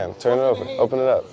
And turn it over. Open it up.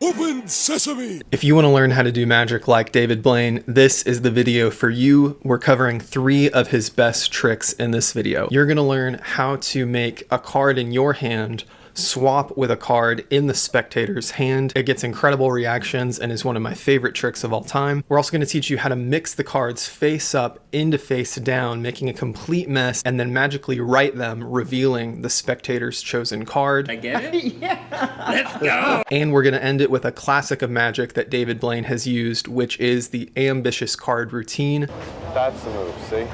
Open sesame! If you want to learn how to do magic like David Blaine, this is the video for you. We're covering 3 of his best tricks in this video. You're going to learn how to make a card in your hand swap with a card in the spectator's hand. It gets incredible reactions and is one of my favorite tricks of all time. We're also going to teach you how to mix the cards face up into face down, making a complete mess, and then magically write them, revealing the spectator's chosen card. I get it? Yeah! Let's go! And we're going to end it with a classic of magic that David Blaine has used, which is the ambitious card routine. That's the move, see?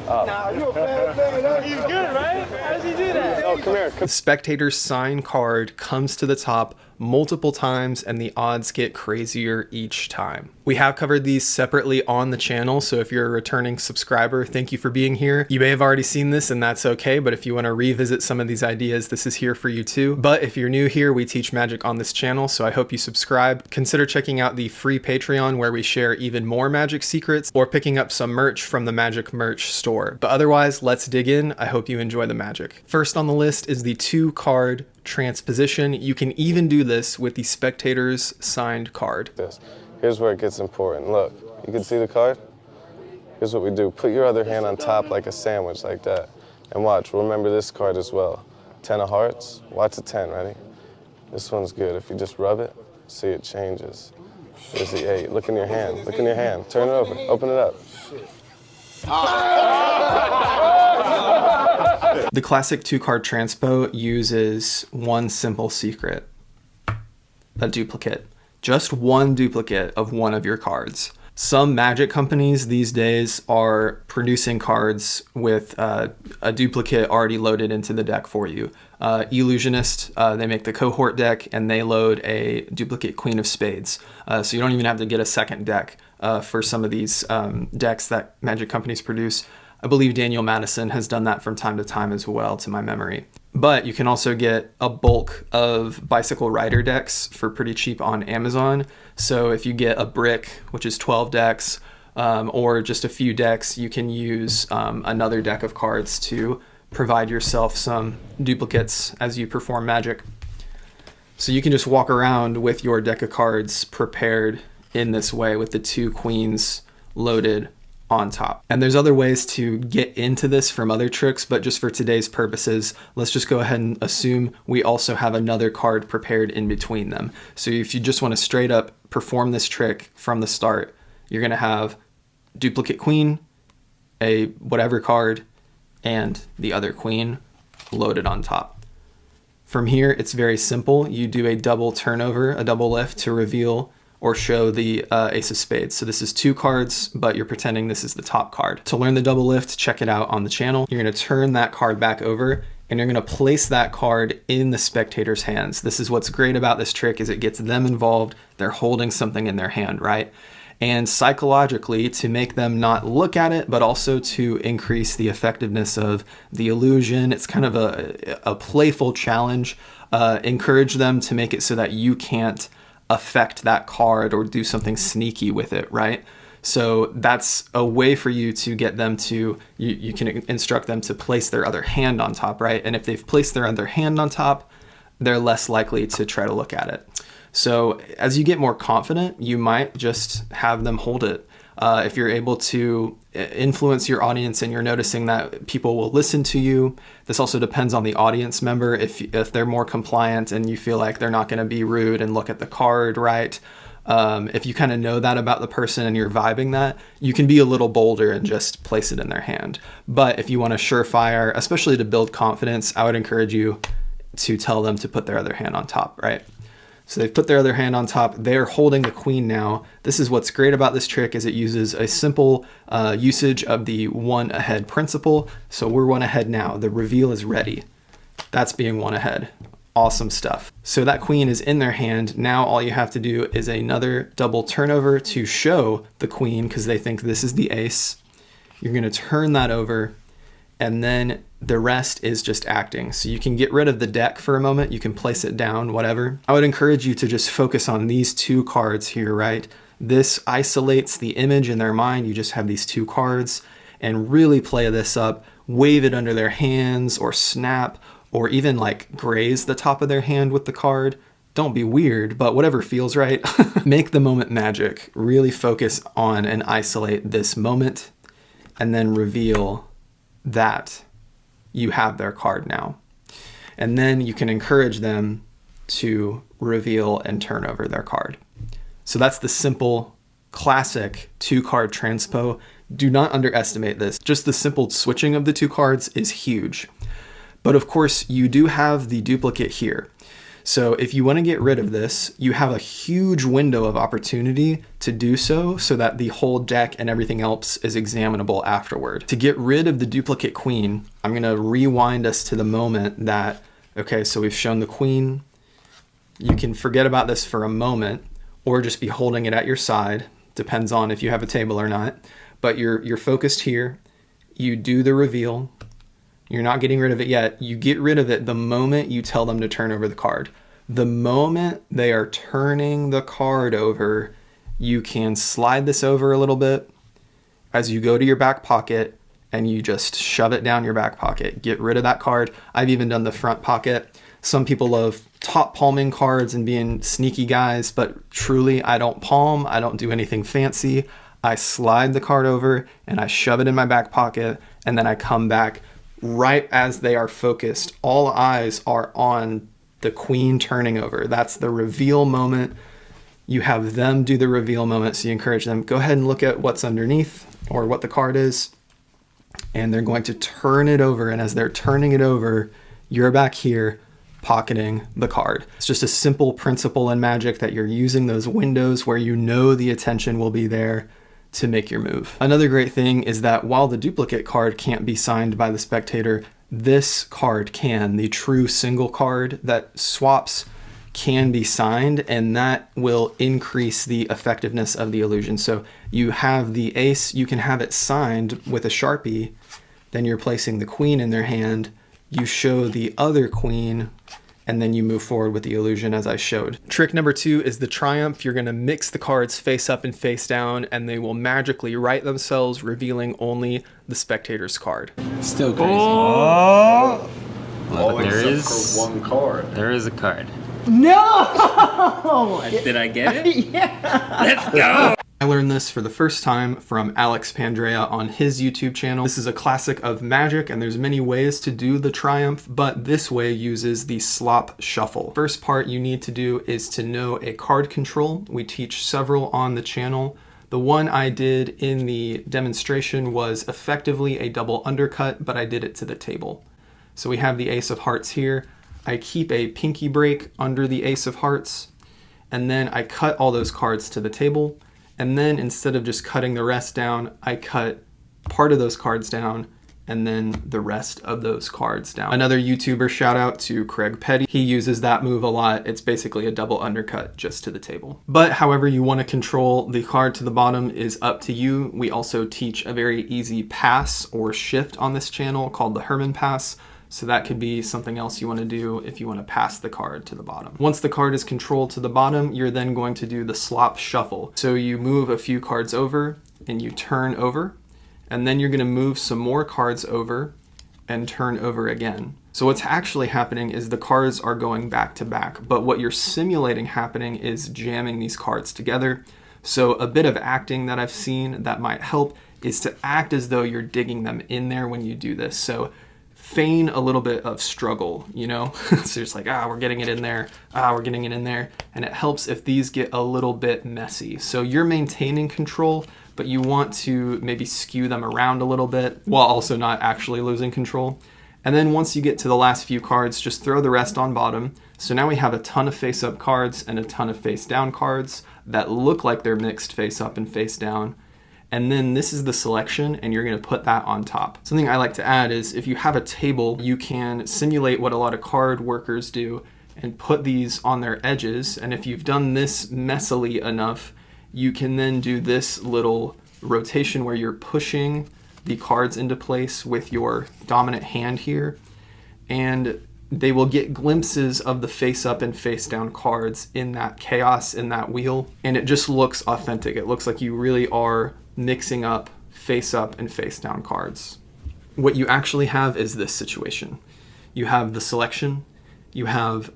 Nah, you're a bad man. He's good, right? How does he do that? Oh, come here. The spectator's sign card comes to the top multiple times and the odds get crazier each time. We have covered these separately on the channel, so if you're a returning subscriber, thank you for being here. You may have already seen this and that's okay, but if you want to revisit some of these ideas, this is here for you too. But if you're new here, we teach magic on this channel, so I hope you subscribe. Consider checking out the free Patreon where we share even more magic secrets, or picking up some merch from the magic merch store. But otherwise, let's dig in. I hope you enjoy the magic. First on the list is the 2-card transposition. You can even do this with the spectator's signed card. Here's where it gets important. Look, you can see the card? Here's what we do. Put your other hand on top like a sandwich, like that. And watch, remember this card as well. 10 of hearts, watch a 10, ready? This one's good. If you just rub it, see it changes. There's the 8. Look in your hand, look in your hand. Turn it over, open it up. The classic 2-card transpo uses one simple secret: a duplicate. Just one duplicate of one of your cards. Some magic companies these days are producing cards with a duplicate already loaded into the deck for you. Illusionist, they make the cohort deck and they load a duplicate Queen of Spades. So you don't even have to get a second deck for some of these decks that magic companies produce. I believe Daniel Madison has done that from time to time as well, to my memory. But you can also get a bulk of bicycle rider decks for pretty cheap on Amazon. So if you get a brick, which is 12 decks, or just a few decks, you can use another deck of cards to provide yourself some duplicates as you perform magic. So you can just walk around with your deck of cards prepared in this way with the 2 queens loaded on top. And there's other ways to get into this from other tricks, but just for today's purposes, let's just go ahead and assume we also have another card prepared in between them. So if you just want to straight up perform this trick from the start, you're going to have duplicate queen, a whatever card, and the other queen loaded on top. From here, it's very simple. You do a double turnover, a double lift to reveal or show the Ace of Spades. So this is 2 cards, but you're pretending this is the top card. To learn the double lift, check it out on the channel. You're gonna turn that card back over and you're gonna place that card in the spectator's hands. This is what's great about this trick, is it gets them involved. They're holding something in their hand, right? And psychologically, to make them not look at it, but also to increase the effectiveness of the illusion. It's kind of a playful challenge. Encourage them to make it so that you can't affect that card or do something sneaky with it, right? So that's a way for you to get them to, you can instruct them to place their other hand on top, right? And if they've placed their other hand on top, they're less likely to try to look at it. So as you get more confident, you might just have them hold it. If you're able to influence your audience and you're noticing that people will listen to you, this also depends on the audience member. If they're more compliant and you feel like they're not going to be rude and look at the card, right? If you kind of know that about the person and you're vibing that, you can be a little bolder and just place it in their hand. But if you want a surefire, especially to build confidence, I would encourage you to tell them to put their other hand on top, right? So they've put their other hand on top. They're holding the queen now. This is what's great about this trick, is it uses a simple usage of the 1 ahead principle. So we're 1 ahead now. The reveal is ready. That's being 1 ahead. Awesome stuff. So that queen is in their hand. Now all you have to do is another double turnover to show the queen, because they think this is the ace. You're going to turn that over, and then the rest is just acting. So you can get rid of the deck for a moment. You can place it down, whatever. I would encourage you to just focus on these 2 cards here, right? This isolates the image in their mind. You just have these 2 cards, and really play this up wave it under their hands or snap or even like graze the top of their hand with the card. Don't be weird, but whatever feels right. Make the moment magic. Really focus on and isolate this moment, and then reveal that you have their card now. And then you can encourage them to reveal and turn over their card. So that's the simple, classic 2-card transpo. Do not underestimate this. Just the simple switching of the 2 cards is huge. But of course, you do have the duplicate here. So if you want to get rid of this, you have a huge window of opportunity to do so that the whole deck and everything else is examinable afterward. To get rid of the duplicate queen, I'm going to rewind us to the moment that, okay, so we've shown the queen. You can forget about this for a moment or just be holding it at your side. Depends on if you have a table or not. But you're focused here. You do the reveal. You're not getting rid of it yet. You get rid of it the moment you tell them to turn over the card. The moment they are turning the card over, you can slide this over a little bit as you go to your back pocket and you just shove it down your back pocket. Get rid of that card. I've even done the front pocket. Some people love top palming cards and being sneaky guys, but truly I don't palm. I don't do anything fancy. I slide the card over and I shove it in my back pocket, and then I come back right as they are focused. All eyes are on the queen turning over. That's the reveal moment. You have them do the reveal moment, so you encourage them, go ahead and look at what's underneath or what the card is, and they're going to turn it over, and as they're turning it over, you're back here pocketing the card. It's just a simple principle in Magic that you're using those windows where you know the attention will be there to make your move. Another great thing is that while the duplicate card can't be signed by the spectator, this card can. The true single card that swaps can be signed, and that will increase the effectiveness of the illusion. So you have the ace, you can have it signed with a Sharpie, then you're placing the queen in their hand, you show the other queen, and then you move forward with the illusion as I showed. Trick number 2 is the triumph. You're gonna mix the cards face up and face down, and they will magically right themselves, revealing only the spectator's card. Still crazy. Oh! But Except for one card. there is a card. No! Did I get it? Yeah! Let's go! I learned this for the first time from Alex Pandrea on his YouTube channel. This is a classic of Magic, and there's many ways to do the triumph, but this way uses the slop shuffle. First part you need to do is to know a card control. We teach several on the channel. The one I did in the demonstration was effectively a double undercut, but I did it to the table. So we have the Ace of Hearts here. I keep a pinky break under the Ace of Hearts, and then I cut all those cards to the table. And then instead of just cutting the rest down, I cut part of those cards down and then the rest of those cards down. Another YouTuber shout out to Craig Petty. He uses that move a lot. It's basically a double undercut just to the table. But however you want to control the card to the bottom is up to you. We also teach a very easy pass or shift on this channel called the Herman pass. So that could be something else you want to do if you want to pass the card to the bottom. Once the card is controlled to the bottom, you're then going to do the slop shuffle. So you move a few cards over and you turn over, and then you're going to move some more cards over and turn over again. So what's actually happening is the cards are going back to back, but what you're simulating happening is jamming these cards together. So a bit of acting that I've seen that might help is to act as though you're digging them in there when you do this. So feign a little bit of struggle, you know? So it's like, we're getting it in there, we're getting it in there. And it helps if these get a little bit messy. So you're maintaining control, but you want to maybe skew them around a little bit while also not actually losing control. And then once you get to the last few cards, just throw the rest on bottom. So now we have a ton of face up cards and a ton of face down cards that look like they're mixed face up and face down. And then this is the selection, and you're going to put that on top. Something I like to add is if you have a table, you can simulate what a lot of card workers do and put these on their edges. And if you've done this messily enough, you can then do this little rotation where you're pushing the cards into place with your dominant hand here. And they will get glimpses of the face up and face down cards in that chaos, in that wheel. And it just looks authentic. It looks like you really are mixing up face up and face down cards. what you actually have is this situation. You have the selection, you have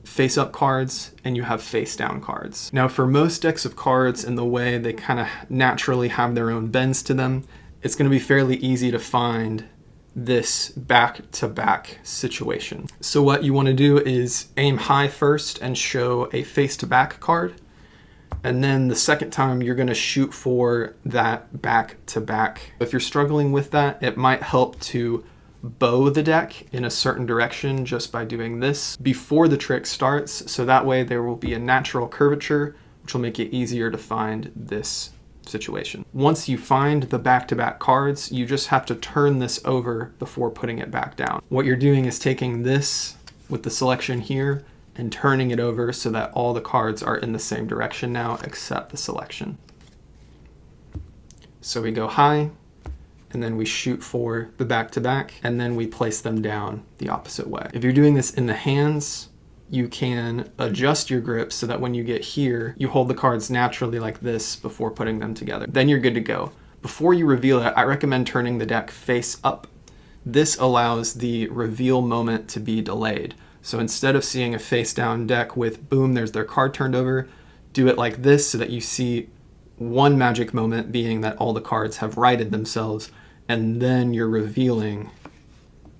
face-up cards, and you have face-down cards. Now, for most decks of cards and the way they kind of naturally have their own bends to them, it's going to be fairly easy to find this back-to-back situation. So what you want to do is aim high first and show a face-to-back card, and then the second time you're going to shoot for that back-to-back. If you're struggling with that, it might help to bow the deck in a certain direction just by doing this before the trick starts, so that way there will be a natural curvature, which will make it easier to find this situation. Once you find the back-to-back cards, you just have to turn this over before putting it back down. What you're doing is taking this with the selection here and turning it over so that all the cards are in the same direction now except the selection. So we go high, and then we shoot for the back-to-back, and then we place them down the opposite way. If you're doing this in the hands, you can adjust your grip so that when you get here, you hold the cards naturally like this before putting them together. Then you're good to go. Before you reveal it, I recommend turning the deck face up. This allows the reveal moment to be delayed. So instead of seeing a face-down deck with boom, there's their card turned over, do it like this so that you see one magic moment being that all the cards have righted themselves, and then you're revealing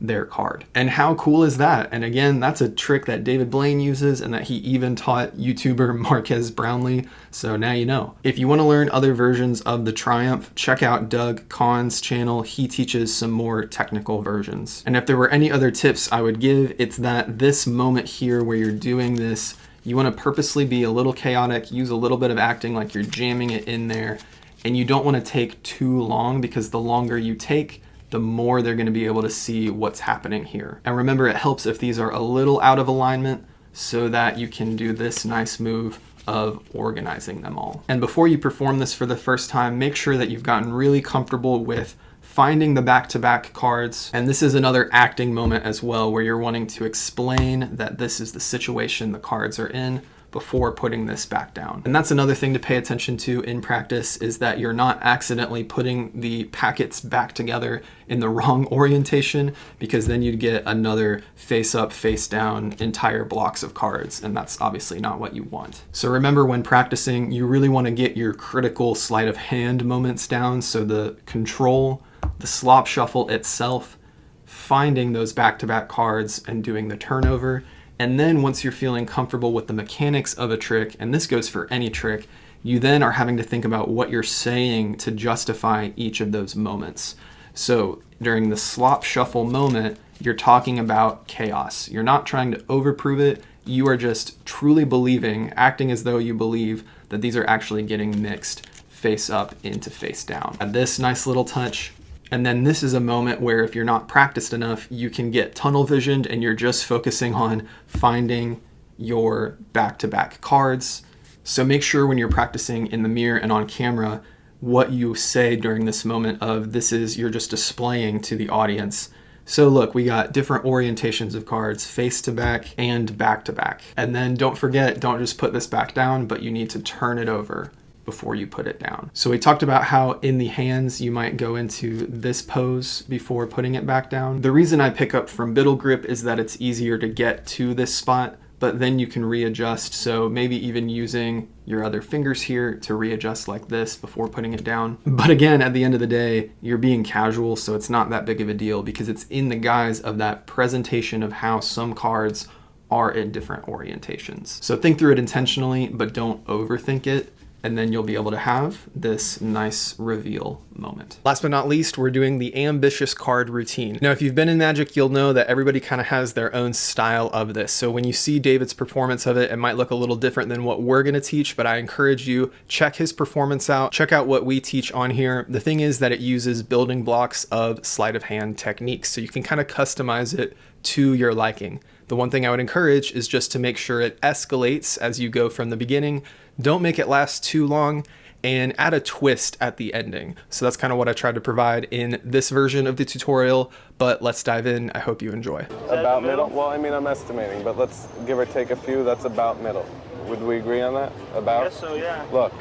their card. And how cool is that? And again, that's a trick that David Blaine uses and that he even taught YouTuber Marques Brownlee. So now you know. If you want to learn other versions of the Triumph, check out Doug Kahn's channel. He teaches some more technical versions. And if there were any other tips I would give, it's that this moment here where you're doing this, you want to purposely be a little chaotic, use a little bit of acting like you're jamming it in there, and you don't want to take too long, because the longer you take, the more they're going to be able to see what's happening here. And remember, it helps if these are a little out of alignment so that you can do this nice move of organizing them all. And before you perform this for the first time, make sure that you've gotten really comfortable with finding the back-to-back cards. And this is another acting moment as well, where you're wanting to explain that this is the situation the cards are in before putting this back down. And that's another thing to pay attention to in practice, is that you're not accidentally putting the packets back together in the wrong orientation, because then you'd get another face up, face down, entire blocks of cards, and that's obviously not what you want. So remember, when practicing, you really want to get your critical sleight of hand moments down, so the control, the slop shuffle itself, finding those back-to-back cards and doing the turnover. And then once you're feeling comfortable with the mechanics of a trick, and this goes for any trick, you then are having to think about what you're saying to justify each of those moments. So during the slop shuffle moment, you're talking about chaos. You're not trying to overprove it. You are just truly believing, acting as though you believe that these are actually getting mixed face up into face down. Add this nice little touch. And then this is a moment where if you're not practiced enough, you can get tunnel visioned and you're just focusing on finding your back-to-back cards. So make sure when you're practicing in the mirror and on camera, what you say during this moment of this is, you're just displaying to the audience. So look, we got different orientations of cards, face to back and back to back. And then don't forget, don't just put this back down, but you need to turn it over before you put it down. So we talked about how in the hands you might go into this pose before putting it back down. The reason I pick up from biddle grip is that it's easier to get to this spot, but then you can readjust. So maybe even using your other fingers here to readjust like this before putting it down. But again, at the end of the day, you're being casual, so it's not that big of a deal, because it's in the guise of that presentation of how some cards are in different orientations. So think through it intentionally, but don't overthink it, and then you'll be able to have this nice reveal moment. Last but not least, we're doing the ambitious card routine. Now, if you've been in Magic, you'll know that everybody kind of has their own style of this. So when you see David's performance of it, it might look a little different than what we're gonna teach, but I encourage you, check his performance out, check out what we teach on here. The thing is that it uses building blocks of sleight of hand techniques, so you can kind of customize it to your liking. The one thing I would encourage is just to make sure it escalates as you go from the beginning. Don't make it last too long, and add a twist at the ending. So that's kind of what I tried to provide in this version of the tutorial, but let's dive in. I hope you enjoy. About middle? Well, I mean, I'm estimating, but let's give or take a few. That's about middle. Would we agree on that? About? Yes, so yeah. Look,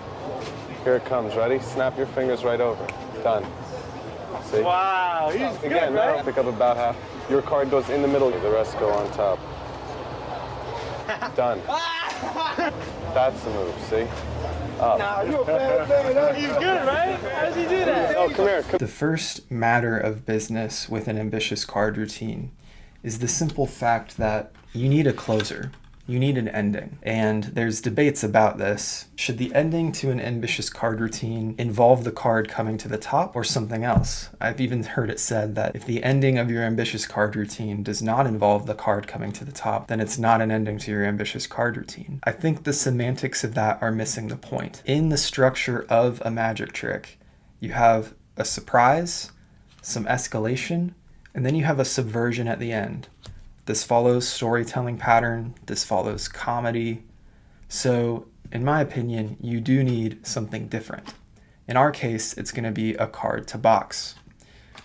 here it comes. Ready? Snap your fingers right over. Done. See? Wow, he's good, Again, now right? pick up about half. Your card goes in the middle, the rest go on top. Done. That's the move, see? Up. Nah, you a bad man, huh? He's good, right? How does he do that? Oh, come here. The first matter of business with an ambitious card routine is the simple fact that you need a closer. You need an ending. And there's debates about this. Should the ending to an ambitious card routine involve the card coming to the top or something else? I've even heard it said that if the ending of your ambitious card routine does not involve the card coming to the top, then it's not an ending to your ambitious card routine. I think the semantics of that are missing the point. In the structure of a magic trick, you have a surprise, some escalation, and then you have a subversion at the end. This follows storytelling pattern, this follows comedy. So, in my opinion, you do need something different. In our case, it's going to be a card to box.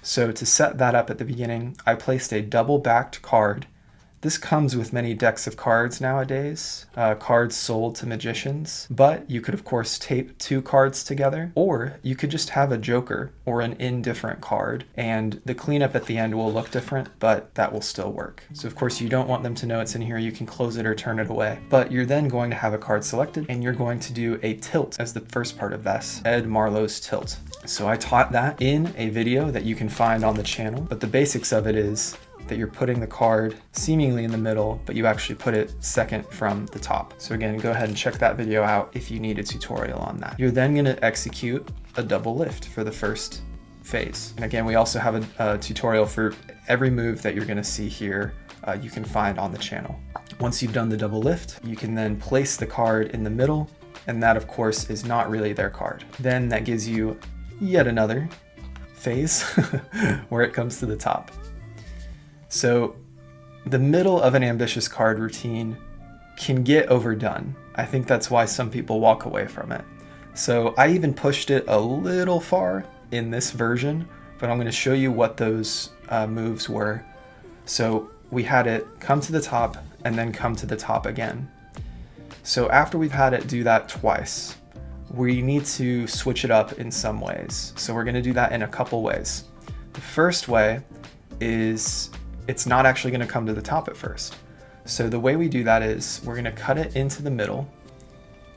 So to set that up at the beginning, I placed a double-backed card. This comes with many decks of cards nowadays, cards sold to magicians, but you could of course tape two cards together, or you could just have a joker or an indifferent card, and the cleanup at the end will look different, but that will still work. So of course you don't want them to know it's in here, you can close it or turn it away. But you're then going to have a card selected, and you're going to do a tilt as the first part of this, Ed Marlowe's tilt. So I taught that in a video that you can find on the channel, but the basics of it is that you're putting the card seemingly in the middle, but you actually put it second from the top. So again, go ahead and check that video out if you need a tutorial on that. You're then going to execute a double lift for the first phase. And again, we also have a tutorial for every move that you're going to see here you can find on the channel. Once you've done the double lift, you can then place the card in the middle, and that of course is not really their card. Then that gives you yet another phase where it comes to the top. So the middle of an ambitious card routine can get overdone. I think that's why some people walk away from it. So I even pushed it a little far in this version, but I'm going to show you what those moves were. So we had it come to the top and then come to the top again. So after we've had it do that twice, we need to switch it up in some ways. So we're going to do that in a couple ways. The first way is it's not actually going to come to the top at first. So the way we do that is we're going to cut it into the middle,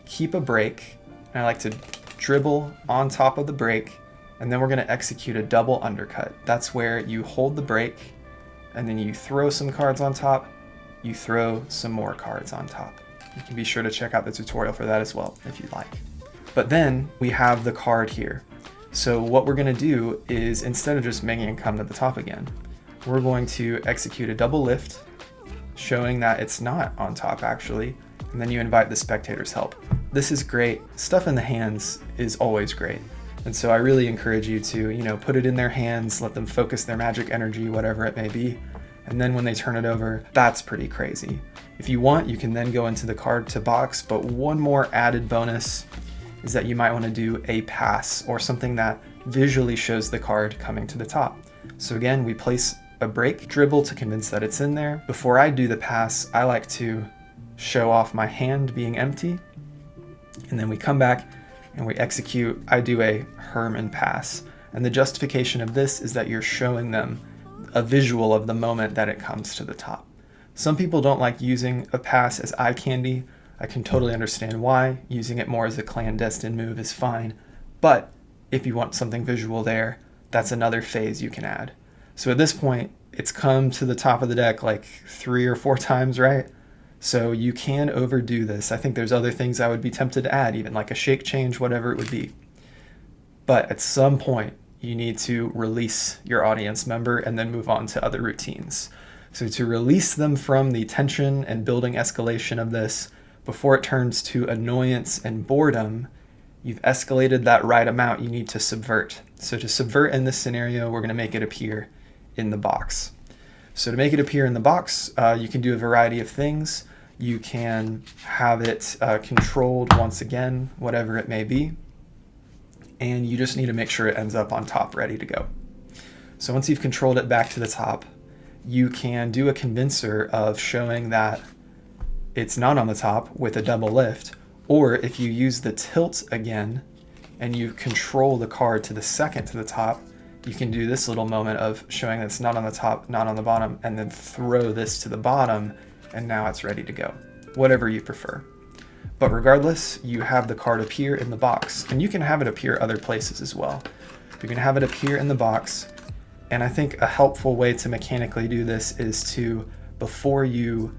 keep a break, and I like to dribble on top of the break, and then we're going to execute a double undercut. That's where you hold the break, and then you throw some cards on top, you throw some more cards on top. You can be sure to check out the tutorial for that as well if you'd like. But then we have the card here. So what we're going to do is, instead of just making it come to the top again, we're going to execute a double lift, showing that it's not on top actually, and then you invite the spectator's help. This is great. Stuff in the hands is always great. And so I really encourage you to, put it in their hands, let them focus their magic energy, whatever it may be. And then when they turn it over, that's pretty crazy. If you want, you can then go into the card to box, but one more added bonus is that you might want to do a pass or something that visually shows the card coming to the top. So again, we place a break, dribble to convince that it's in there. Before I do the pass, I like to show off my hand being empty, and then we come back and we execute. I do a Herman pass, and the justification of this is that you're showing them a visual of the moment that it comes to the top. Some people don't like using a pass as eye candy. I can totally understand why. Using it more as a clandestine move is fine, but if you want something visual there, that's another phase you can add. So at this point, it's come to the top of the deck like 3 or 4 times, right? So you can overdo this. I think there's other things I would be tempted to add, even like a shake change, whatever it would be. But at some point, you need to release your audience member and then move on to other routines. So to release them from the tension and building escalation of this, before it turns to annoyance and boredom, you've escalated that right amount, you need to subvert. So to subvert in this scenario, we're going to make it appear in the box. So to make it appear in the box, you can do a variety of things. You can have it controlled once again, whatever it may be. And you just need to make sure it ends up on top, ready to go. So once you've controlled it back to the top, you can do a convincer of showing that it's not on the top with a double lift, or if you use the tilt again and you control the card to the second to the top, you can do this little moment of showing that it's not on the top, not on the bottom, and then throw this to the bottom, and now it's ready to go. Whatever you prefer. But regardless, you have the card appear in the box, and you can have it appear other places as well. You can have it appear in the box, and I think a helpful way to mechanically do this is to, before you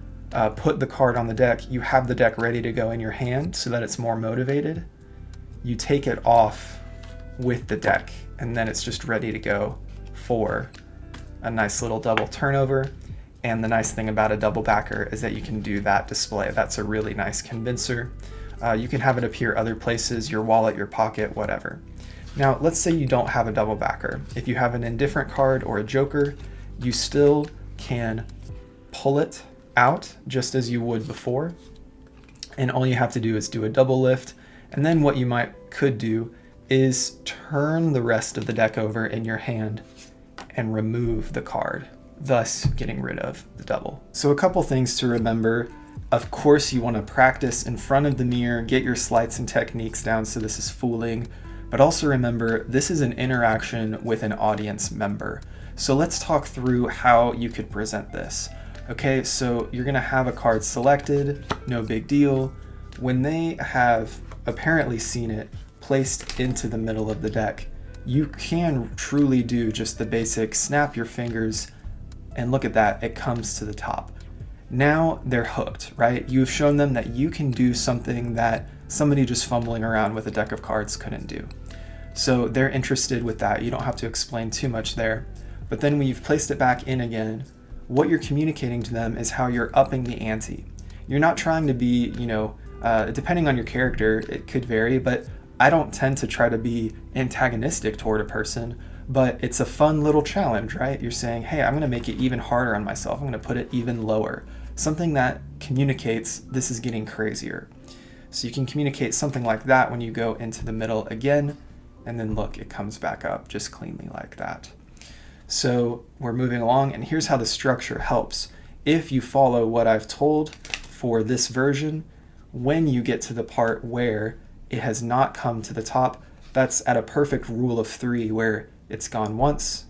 put the card on the deck, you have the deck ready to go in your hand so that it's more motivated. You take it off with the deck, and then it's just ready to go for a nice little double turnover. And the nice thing about a double backer is that you can do that display. That's a really nice convincer. You can have it appear other places, your wallet, your pocket, whatever. Now, let's say you don't have a double backer. If you have an indifferent card or a joker, you still can pull it out just as you would before. And all you have to do is do a double lift. And then what you could do is turn the rest of the deck over in your hand and remove the card, thus getting rid of the double. So a couple things to remember. Of course, you want to practice in front of the mirror, get your sleights and techniques down so this is fooling, but also remember this is an interaction with an audience member. So let's talk through how you could present this. Okay, so you're gonna have a card selected, no big deal. When they have apparently seen it placed into the middle of the deck, you can truly do just the basic snap your fingers, and look at that, it comes to the top. Now they're hooked, right? You've shown them that you can do something that somebody just fumbling around with a deck of cards couldn't do. So they're interested with that. You don't have to explain too much there. But then when you've placed it back in again, what you're communicating to them is how you're upping the ante. You're not trying to be, depending on your character, it could vary, but I don't tend to try to be antagonistic toward a person, but it's a fun little challenge, right? You're saying, hey, I'm gonna make it even harder on myself. I'm gonna put it even lower. Something that communicates this is getting crazier. So you can communicate something like that when you go into the middle again, and then look, it comes back up just cleanly like that. So we're moving along, and here's how the structure helps. If you follow what I've told for this version, when you get to the part where it has not come to the top, that's at a perfect rule of 3 where it's gone once,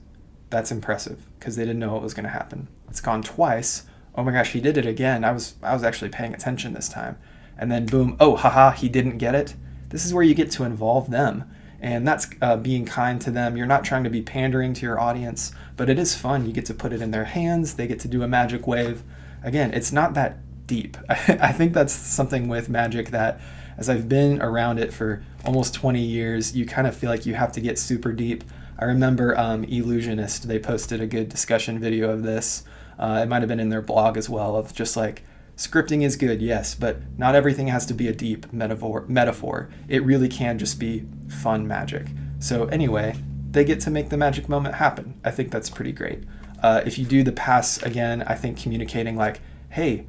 that's impressive because they didn't know what was going to happen. It's gone twice, oh my gosh, he did it again, I was actually paying attention this time. And then boom, oh haha, he didn't get it. This is where you get to involve them. And that's being kind to them. You're not trying to be pandering to your audience, but it is fun. You get to put it in their hands. They get to do a magic wave. Again, it's not that deep. I think that's something with magic that, as I've been around it for almost 20 years, you kind of feel like you have to get super deep. I remember Illusionist, they posted a good discussion video of this. It might have been in their blog as well, of just like, scripting is good, yes, but not everything has to be a deep metaphor. It really can just be fun magic. So anyway, they get to make the magic moment happen. I think that's pretty great. If you do the pass again, I think communicating like, hey,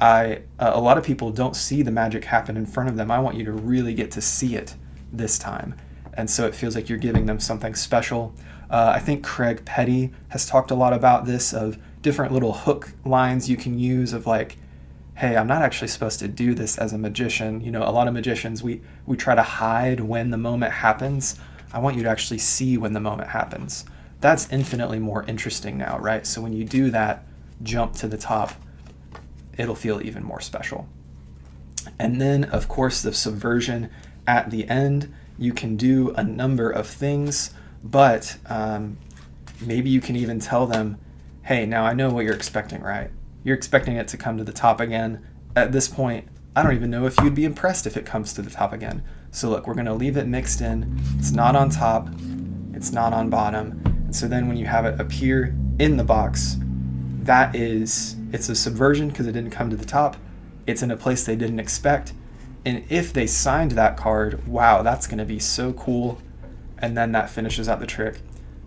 a lot of people don't see the magic happen in front of them. I want you to really get to see it this time. And so it feels like you're giving them something special. I think Craig Petty has talked a lot about this, of different little hook lines you can use of like, hey, I'm not actually supposed to do this as a magician. You know, a lot of magicians, we try to hide when the moment happens. I want you to actually see when the moment happens. That's infinitely more interesting now, right? So when you do that jump to the top, it'll feel even more special. And then, of course, the subversion at the end. You can do a number of things, but maybe you can even tell them, hey, now I know what you're expecting, right? You're expecting it to come to the top again. At this point, I don't even know if you'd be impressed if it comes to the top again. So look, we're gonna leave it mixed in. It's not on top, it's not on bottom. And so then when you have it appear in the box, it's a subversion because it didn't come to the top. It's in a place they didn't expect. And if they signed that card, wow, that's gonna be so cool. And then that finishes out the trick.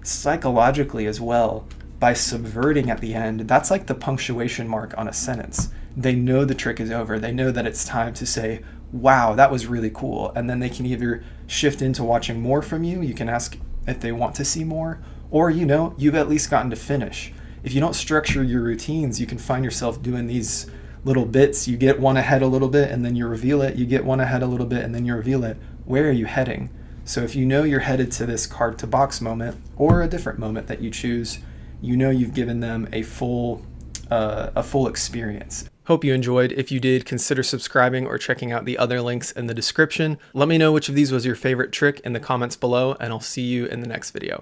Psychologically as well, by subverting at the end, that's like the punctuation mark on a sentence. They know the trick is over. They know that it's time to say, wow, that was really cool. And then they can either shift into watching more from you. You can ask if they want to see more, or, you've at least gotten to finish. If you don't structure your routines, you can find yourself doing these little bits. You get one ahead a little bit and then you reveal it. You get one ahead a little bit and then you reveal it. Where are you heading? So if you know you're headed to this card to box moment or a different moment that you choose, you know you've given them a full experience. Hope you enjoyed. If you did, consider subscribing or checking out the other links in the description. Let me know which of these was your favorite trick in the comments below, and I'll see you in the next video.